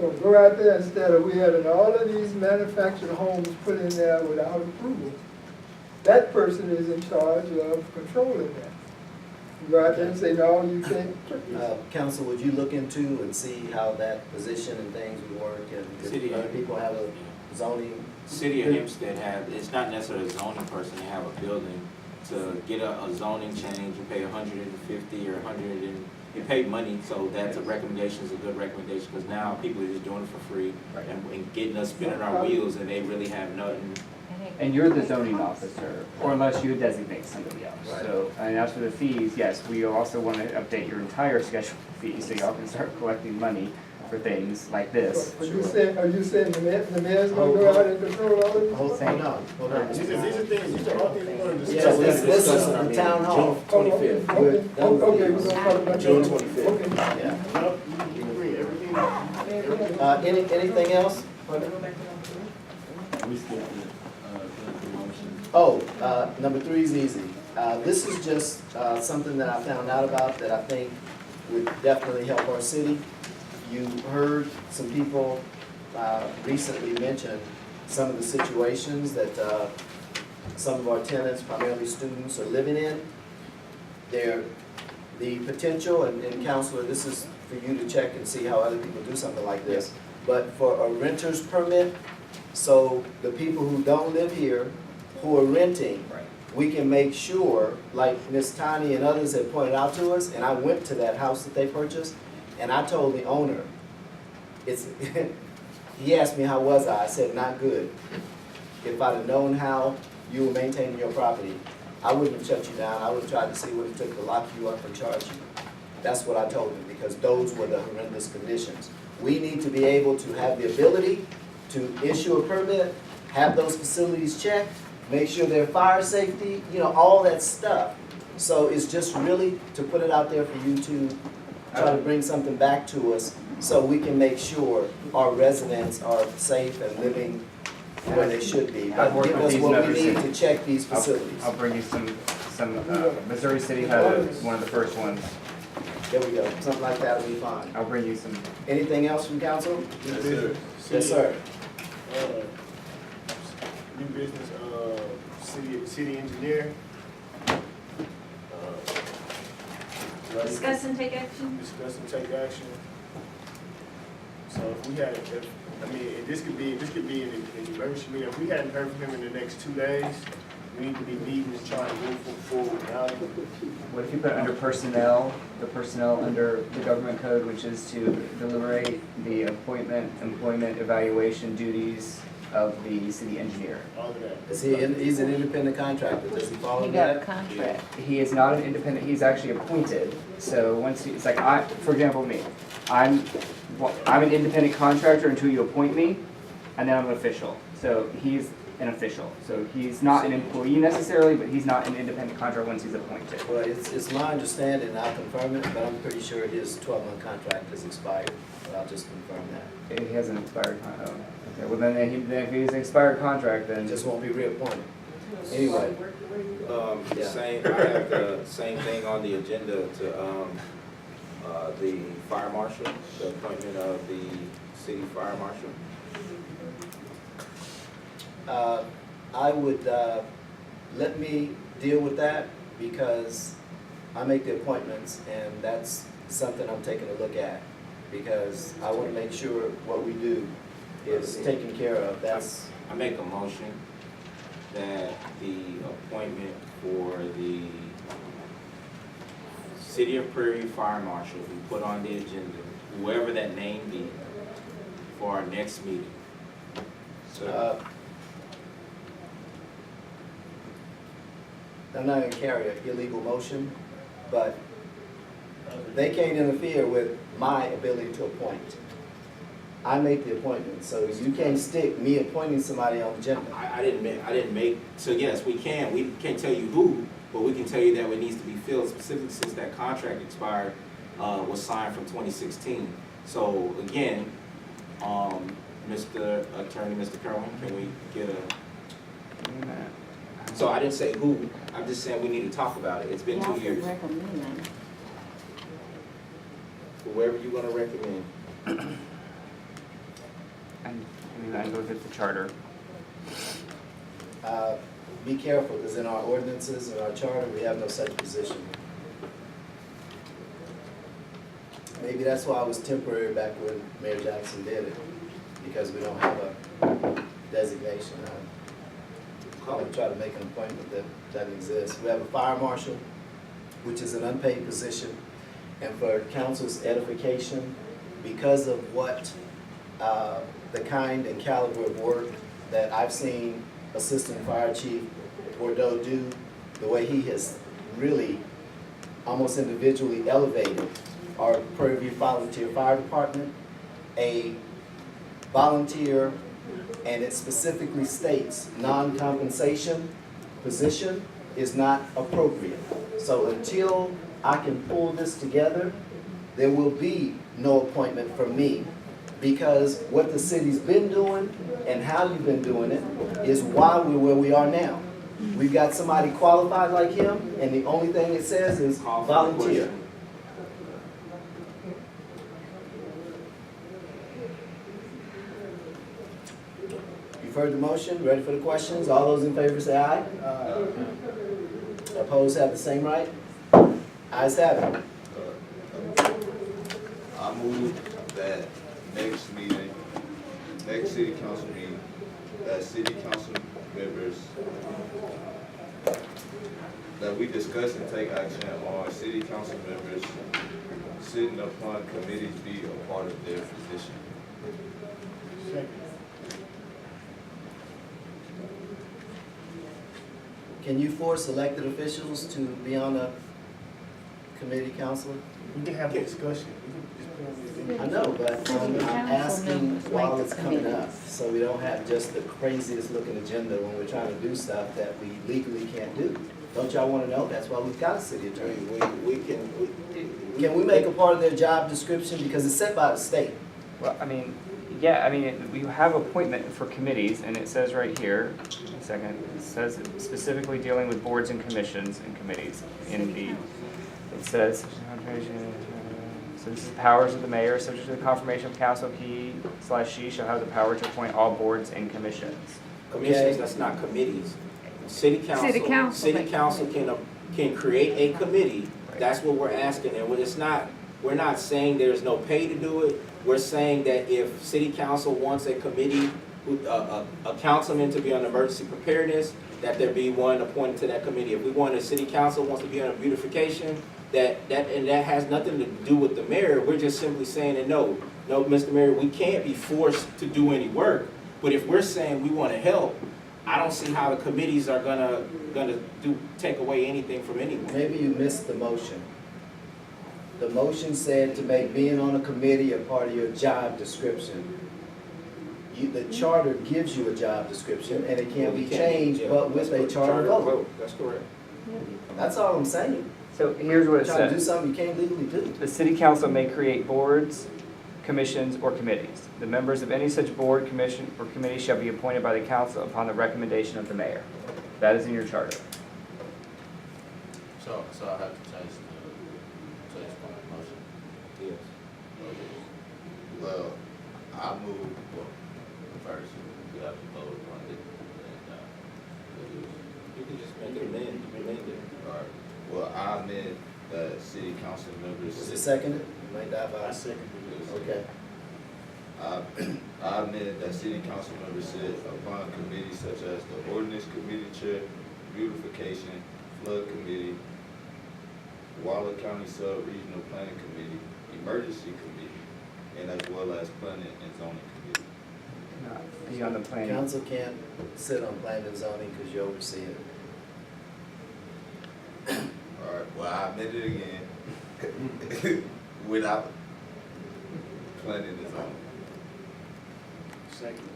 So go out there instead of we having all of these manufactured homes put in there without approval. That person is in charge of controlling that. You go out there and say, no, you can't put this. Council, would you look into and see how that position and things would work, and City- if other people have a zoning? City of Hempstead it's not necessarily a zoning person, they have a building. To get a zoning change, you pay 150 or 100 and you pay money, so that's a recommendation, is a good recommendation, because now people are just doing it for free and getting us spinning our wheels and they really have nothing. And you're the zoning officer, or unless you designate somebody else. Right. So, and as for the fees, yes, we also want to update your entire schedule of fees, so y'all can start collecting money for things like this. Are you saying the mayor's gonna go out and control all of this? Hold on. These are things, these are all things we want to Yes, discuss. this is the town hall. Okay, we're gonna talk about June that. 25th. Okay. Yeah. No, you agree, everything. Anything else? We skipped the motion. Oh, number 3 is easy. This is just something that I found out about that I think would definitely help our city. You heard some people recently mention some of the situations that some of our tenants, primarily students, are living in. The potential, and Counselor, this is for you to check and see how other people do something like this, but for a renter's permit, so the people who don't live here, who are renting, we can make sure, like Ms. Tiny and others have pointed out to us, and I went to that house that they purchased, and I told the owner, he asked me how was I said, not good. If I'd have known how you were maintaining your property, I wouldn't have shut you down, I would have tried to see what it took to lock you up and charge you. That's what I told him, because those were the horrendous conditions. We need to be able to have the ability to issue a permit, have those facilities checked, make sure they're fire safety, all that stuff. So it's just really to put it out there for you to try to bring something back to us so we can make sure our residents are safe and living where they should be. I've But worked give with us these what in we other need to cities. check these facilities. I'll bring you some, Missouri City had one of the first ones. There we go, something like that will be fine. I'll bring you some. Anything else from council? New business. Yes, sir. New business, city engineer. Ready? Discuss and take action. Discuss and take action. So if we had, this could be an emergency meeting. If we hadn't heard from him in the next 2 days, we need to be meeting and trying to move forward now. What if you put under personnel, the personnel under the government code, which is to deliberate the appointment, employment, evaluation duties of the city engineer? All of that. He's an independent contractor, does he follow He got a that? contract. He is not an independent, he's actually appointed. So once, it's like, for example, me, I'm an independent contractor until you appoint me, and then I'm an official. So he's an official. So he's not an employee necessarily, but he's not an independent contractor once he's appointed. Well, it's my understanding, and I'll confirm it, but I'm pretty sure his 12-month contract has expired, but I'll just confirm that. He has an expired contract. Okay, well then if he's an expired contract, He then just won't be reappointed. Anyway, Yeah. I have the same thing on the agenda to, the fire marshal, the appointment of the city fire marshal. I would, let me deal with that because I make the appointments and that's something I'm taking a look at. Because I want to make sure what we do is taken care of. That's, I make a motion that the appointment for the City of Prairie Fire Marshal be put on the agenda, whoever that name be, for our next meeting. So, I'm not going to carry an illegal motion, but they can't interfere with my ability to appoint. I make the appointment, so you can't stick me appointing somebody on the agenda. I didn't make, so yes, we can't tell you who, but we can tell you that it needs to be filled specifically since that contract expired, was signed from 2016. So again, Mr. Attorney, Mr. Kerwin, can we get a, so I didn't say who, I'm just saying we need to talk about it. It's been 2 years. Whoever you're gonna recommend. and that goes with the charter. Be careful, because in our ordinances and our charter, we have no such position. Maybe that's why it was temporary back when Mayor Jackson did it, because we don't have a designation. I'm gonna try to make an appointment that doesn't exist. We have a fire marshal, which is an unpaid position, and for council's edification, because of what, the kind and caliber of work that I've seen Assistant Fire Chief Bordeaux do, the way he has really almost individually elevated our Prairie View Volunteer Fire Department, a volunteer, and it specifically states non-compensation position is not appropriate. So until I can pull this together, there will be no appointment from me, because what the city's been doing and how you've been doing it is why we're where we are now. We've got somebody qualified like him, and the only thing it says is Call for the volunteer. question. You've heard the motion, ready for the questions? All those in favor say aye. Opposed have the same right? Ayes have it. I move that next meeting, next city council meeting, that city council members, that we discuss and take action on city council members sitting upon committees be a part of their position. Second. Can you force elected officials to be on a committee, council? We can have a discussion. We can just put on the agenda. I know, but City I'm council asking members while make it's the coming committees. up, so we don't have just the craziest looking agenda when we're trying to do stuff that we legally can't do. Don't y'all wanna know? That's why we've got a city attorney. Can we make a part of their job description, because it's set by the state? Well, I mean, yeah, I mean, we have appointment for committees, and it says right here, a second, it says specifically dealing with boards and commissions and committees. In the, it says, so this is powers of the mayor, subject to the confirmation of council, he/she shall have the power to appoint all boards and commissions. Commissions, that's not committees. City council can create a committee, that's what we're asking, and it's not, we're not saying there's no pay to do it. We're saying that if city council wants a committee, a councilman to be on emergency preparedness, that there be one appointed to that committee. If we want a city council wants to be on beautification, and that has nothing to do with the mayor, we're just simply saying that no, Mr. Mayor, we can't be forced to do any work. But if we're saying we want to help, I don't see how the committees are gonna take away anything from anyone. Maybe you missed the motion. The motion said to make being on a committee a part of your job description. The charter gives you a job description, and it can be changed, but with a charter vote. That's correct. That's all I'm saying. So here's what it Trying to do says. something you can't legally do. The city council may create boards, commissions, or committees. The members of any such board, commission, or committee shall be appointed by the council upon the recommendation of the mayor. That is in your charter. So I have to change my motion. Yes. Well, I move, first, we have to vote on it, You can just make it amended. Alright, well, I amend that city council members. Was it seconded? You might die by. I second it. Okay. I amend that city council members sit upon committees such as the ordinance committee chair, beautification, flood committee, Waller County Sub-Regional Planning Committee, emergency committee, and as well as planning and zoning committee. Not be on the planning. Council can't sit on planning and zoning because you oversee it. Alright, well, I amend it again, without planning and zoning. Second.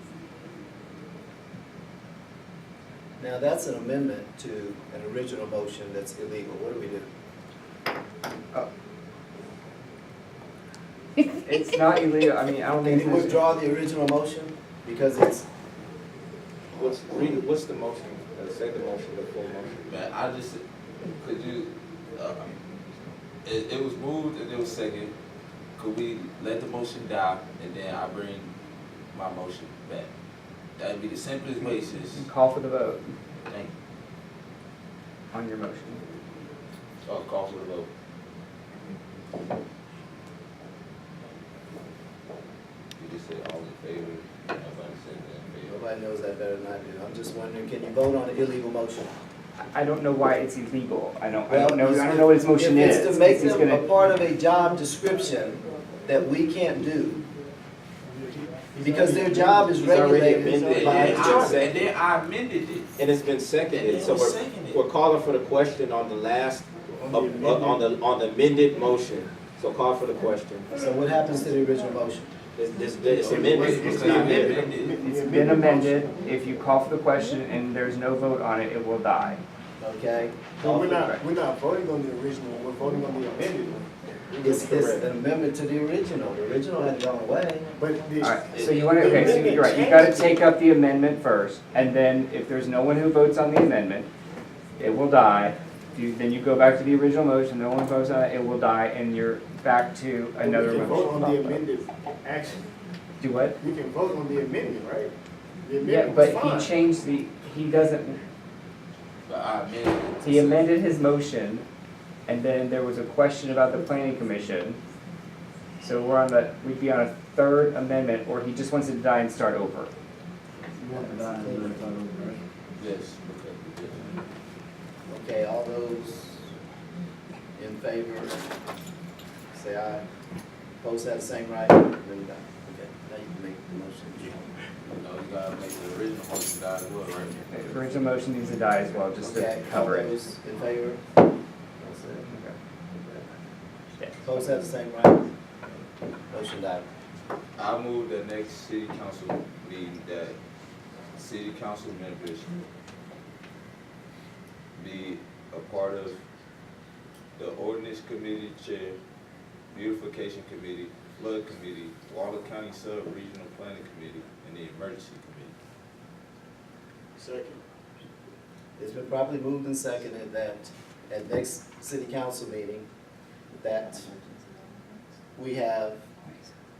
Now, that's an amendment to an original motion that's illegal. What do we do? It's not illegal, I mean, I don't Can think you there's. withdraw the original motion? Because it's, What's the motion? Say the motion, the full motion. Man, I just, could you, it was moved and it was second. Could we let the motion die and then I bring my motion back? That'd be the simplest basis. Call for the vote Thank you. on your motion. So I'll call for the vote. You just said all in favor, nobody said that in favor. Nobody knows that better than I do. I'm just wondering, can you vote on an illegal motion? I don't know why it's illegal. I don't Well, know what his motion is. If it's to make He's them gonna- a part of a job description that we can't do. Because their job is He's already regulated amended by the it, charter. and then I amended it. And it's been seconded, so we're calling for the question on the last, on the amended motion. So call for the question. So what happens to the original motion? It's amended, it's been amended. It's been amended. If you call for the question and there's no vote on it, it will die. Okay? But we're not voting on the original one, we're voting on the amended one. It's an amendment to the original. The original hadn't gone away. But the. Alright, so you wanna, okay, so you're right, you gotta take up the amendment first, and then if there's no one who votes on the amendment, it will die. Then you go back to the original motion, no one votes on it, it will die, and you're back to another We can vote on the motion. amended action. Do what? We can vote on the amendment, right? The Yeah, amendment was but fine. he changed he doesn't, But I amended it. he amended his motion, and then there was a question about the planning commission. So we'd be on a third amendment, or he just wants it to die and start over. Yes. Okay, all those in favor, say aye. Opposed have the same right? Really done. Okay, now you can make the motion. No, you gotta make the original motion die as well, right? The original motion needs to die as well, just to Okay, all cover it. those in favor? That's it. Yeah. Opposed have the same right? Motion died. I move the next city council meeting that city council members be a part of the ordinance committee chair, beautification committee, flood committee, Waller County Sub-Regional Planning Committee, and the emergency committee. Second. It's been properly moved and seconded that at next city council meeting, that we have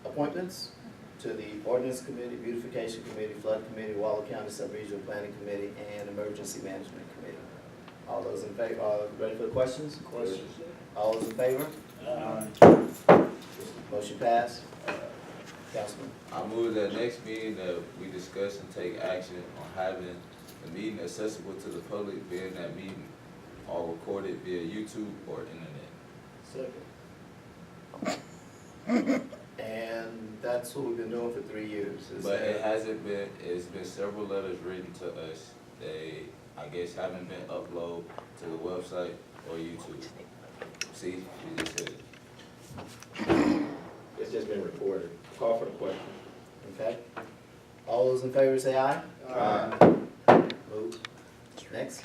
appointments to the ordinance committee, beautification committee, flood committee, Waller County Sub-Regional Planning Committee, and emergency management committee. All those in favor, ready for the questions? Questions? All those in favor? Motion passed. Councilman. I move that next meeting that we discuss and take action on having the meeting accessible to the public via that meeting, or recorded via YouTube or internet. Second. And that's what we've been doing for 3 years. Is But it that- hasn't been, it's been several letters written to us. They, I guess, haven't been uploaded to the website or YouTube. See, you just said it. It's just been recorded. Call for the question. Okay. All those in favor say aye. Move. Next,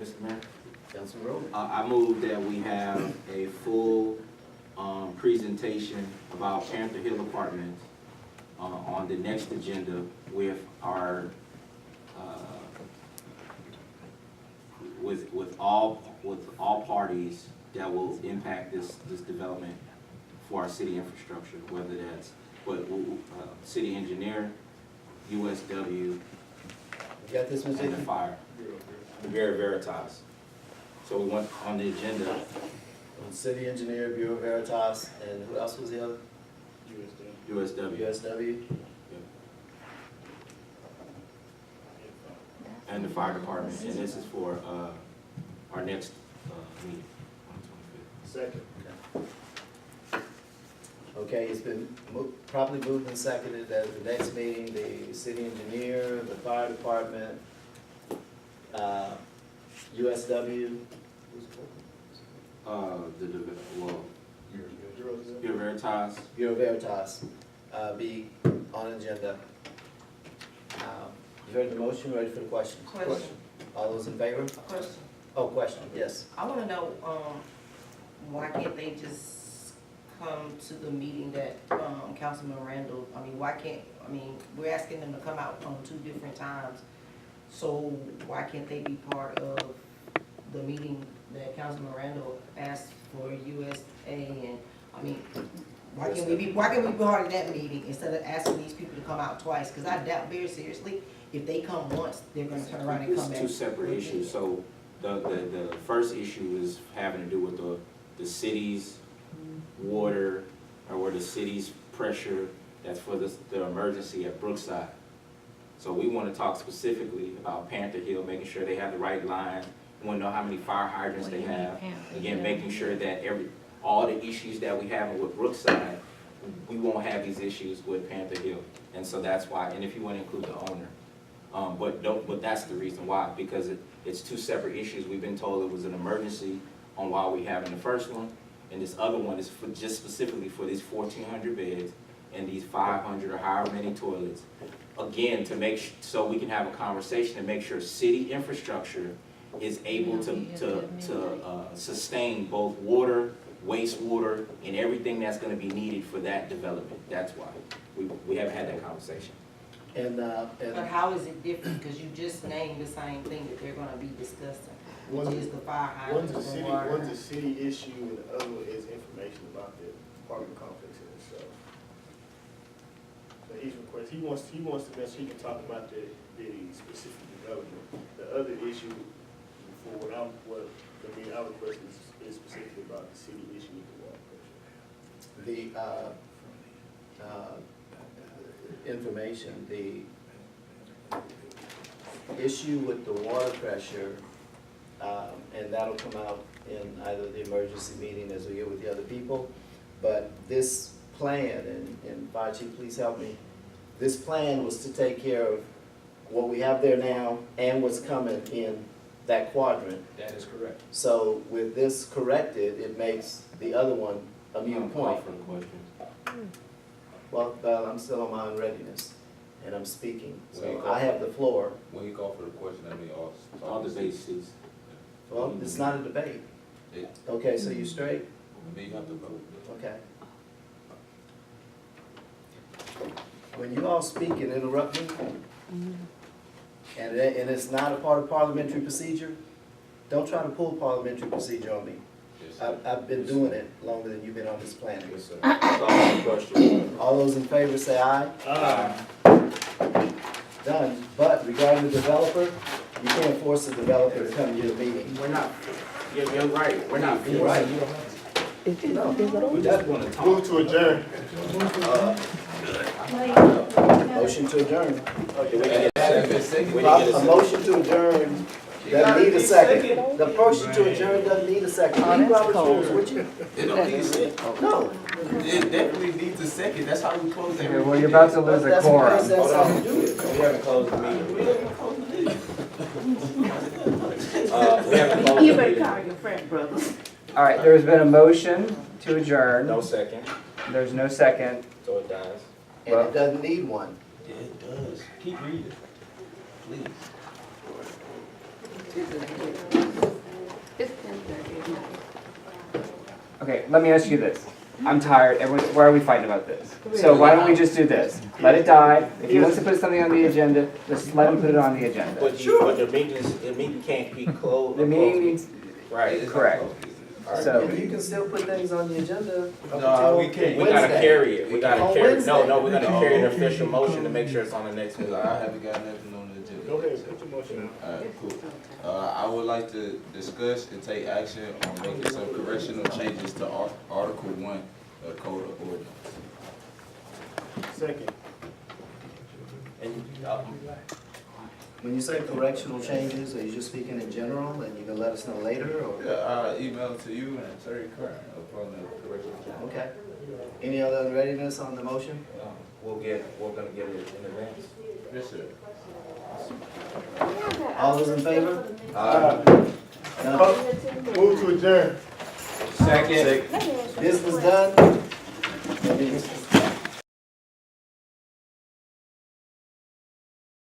Mr. Mayor? Councilman Rowland. I move that we have a full, presentation about Panther Hill Apartments, on the next agenda with our, with all parties that will impact this development for our city infrastructure, whether that's, city engineer, USW, You got this, Ms. and the Hickey? fire, the Bureau Veritas. So we want on the agenda, City Engineer, Bureau Veritas, and who else was the other? USW, USW? and the fire department, and this is for, our next, meeting on the 25th. Second. Okay, it's been properly moved and seconded that at the next meeting, the city engineer, the fire department, USW, Well, Bureau Veritas, Bureau Veritas, be on agenda. You heard the motion, ready for the question? Question. All those in favor? Question. Oh, question, yes. I wanna know, why can't they just come to the meeting that, Councilman Randall, we're asking them to come out on 2 different times. So why can't they be part of the meeting that Councilman Randall asked for USA and, Why can we be part of that meeting instead of asking these people to come out twice? Cause I doubt very seriously, if they come once, they're gonna turn around and come It's back. two separate issues, so the first issue is having to do with the city's water, or the city's pressure, that's for the emergency at Brookside. So we wanna talk specifically about Panther Hill, making sure they have the right line, we wanna know how many fire hydrants they have. Again, making sure that all the issues that we have with Brookside, we won't have these issues with Panther Hill. And so that's why, and if you wanna include the owner. But that's the reason why, because it's two separate issues. We've been told it was an emergency on why we having the first one, and this other one is for, just specifically for these 1,400 beds and these 500 or however many toilets. Again, to make, so we can have a conversation and make sure city infrastructure is able to sustain both water, wastewater, and everything that's gonna be needed for that development. That's why we haven't had that conversation. But how is it different? Cause you just named the same thing that they're gonna be discussing, which One- is the fire One's hydrants a and city, water. one's a city issue, and the other one is information about the apartment complex in itself. So he's he wants to make sure he can talk about the specific development. The other issue, for our request is specifically about the city issue with the water pressure. The information, the issue with the water pressure, and that'll come out in either the emergency meeting as we get with the other people, but this plan, and Fire Chief, please help me, this plan was to take care of what we have there now and what's coming in that quadrant. That is correct. So with this corrected, it makes the other one a moot point. For the question. Well, I'm still on my unreadiness, and I'm speaking, Well, so I have the floor. When he called for the question, that means All debate cease. Well, it's not a debate. It- Okay, so you straight? I mean, you have to vote. Okay. When you all speak and interrupt me, and it's not a part of parliamentary procedure, don't try to pull parliamentary procedure on me. Yes, sir. I've been doing it longer than you've been on this planet. Yes, sir. All those in favor say aye. Done. But regarding the developer, you can't force the developer to come to your meeting. We're not, you're right, we're not. You're right. No, we just wanna talk. Move to adjourn. Motion to adjourn. We didn't get A motion to adjourn doesn't need a second. The motion to adjourn doesn't need a second. Read Robert's rules, would you? It don't need a second. No. It definitely needs a second, that's how we close Okay, every. well, you're about to lose a That's quorum. because that's how you do it. We haven't closed the meeting. We haven't closed the meeting. We haven't closed You the better meeting. call your friend, brother. All right, there's been a motion to adjourn. No second, There's no second. so it dies. And it doesn't need one. Yeah, it does. Keep reading, please. It's 10:30. Okay, let me ask you this. I'm tired. Everyone, why are we fighting about this? So why don't we just do this? Let it die. If he wants to put something on the agenda, just let him put it on the agenda. But the meeting can't be closed. The meeting needs, Right. correct. So, You can still put things on the agenda up No, until we can't. We gotta Wednesday. carry it, we gotta On carry it. Wednesday. No, we're gonna carry an official motion to make sure it's on the next Cause meeting. I haven't got nothing on the agenda. Go ahead, put your motion out. Alright, cool. I would like to discuss and take action on making some correctional changes to Article 1 of Code of Ordinance. Second. And, When you say correctional changes, are you just speaking in general and you can let us know later or? Yeah, I email it to you and Terry Curran upon the correctional change. Okay. Any other unreadiness on the motion? we're gonna get it in advance. Yes, sir. All those in favor? None? Move to adjourn. Second. Business done?